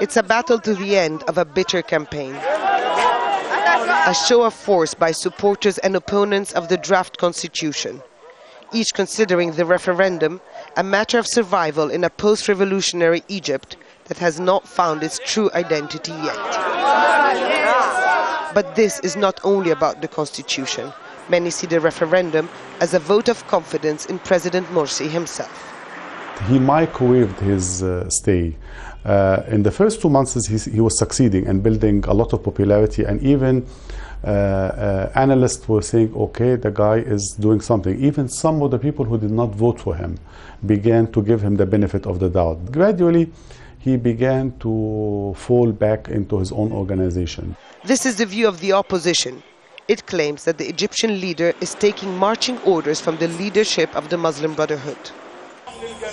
It's a battle to the end of a bitter campaign. A show of force by supporters and opponents of the draft constitution, each considering the referendum a matter of survival in a post-revolutionary Egypt that has not found its true identity yet. But this is not only about the constitution. Many see the referendum as a vote of confidence in President Morsi himself. He microwaved his stay. In the first 2 months, he was succeeding and building a lot of popularity, and even analysts were saying, okay, the guy is doing something. Even some of the people who did not vote for him began to give him the benefit of the doubt. Gradually, he began to fall back into his own organization. This is the view of the opposition. It claims that the Egyptian leader is taking marching orders from the leadership of the Muslim Brotherhood.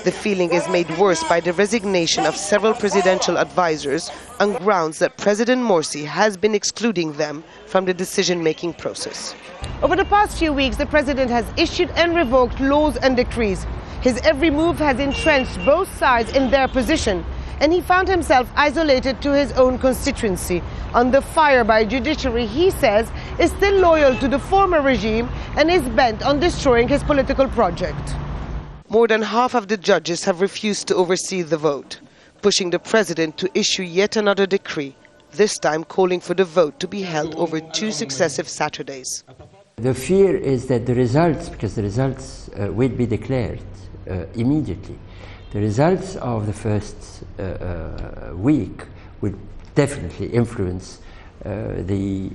The feeling is made worse by the resignation of several presidential advisors on grounds that President Morsi has been excluding them from the decision-making process. Over the past few weeks, the president has issued and revoked laws and decrees. His every move has entrenched both sides in their position, and he found himself isolated to his own constituency. Under fire by judiciary, he says, is still loyal to the former regime and is bent on destroying his political project. More than half of the judges have refused to oversee the vote, pushing the president to issue yet another decree, this time calling for the vote to be held over 2 successive Saturdays. The fear is that the results, because the results will be declared immediately, the results of the first week will definitely influence the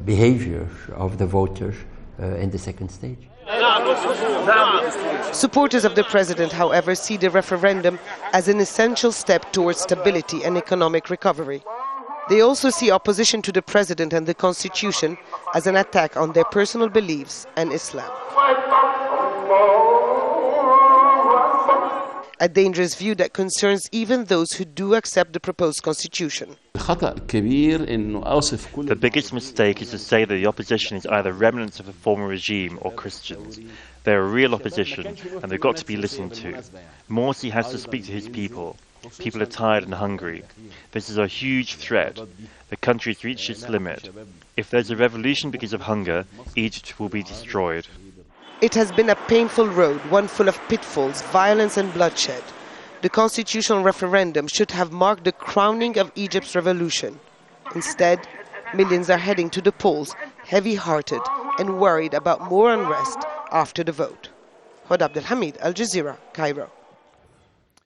behavior of the voter in the second stage. Supporters of the president, however, see the referendum as an essential step towards stability and economic recovery. They also see opposition to the president and the constitution as an attack on their personal beliefs and Islam. A dangerous view that concerns even those who do accept the proposed constitution. The biggest mistake is to say that the opposition is either remnants of a former regime or Christians. They're a real opposition, and they've got to be listened to. Morsi has to speak to his people. People are tired and hungry. This is a huge threat. The country has reached its limit. If there's a revolution because of hunger, Egypt will be destroyed. It has been a painful road, one full of pitfalls, violence and bloodshed. The constitutional referendum should have marked the crowning of Egypt's revolution. Instead, millions are heading to the polls, heavy-hearted and worried about more unrest after the vote. Hoda Abdel-Hamid, Al Jazeera, Cairo.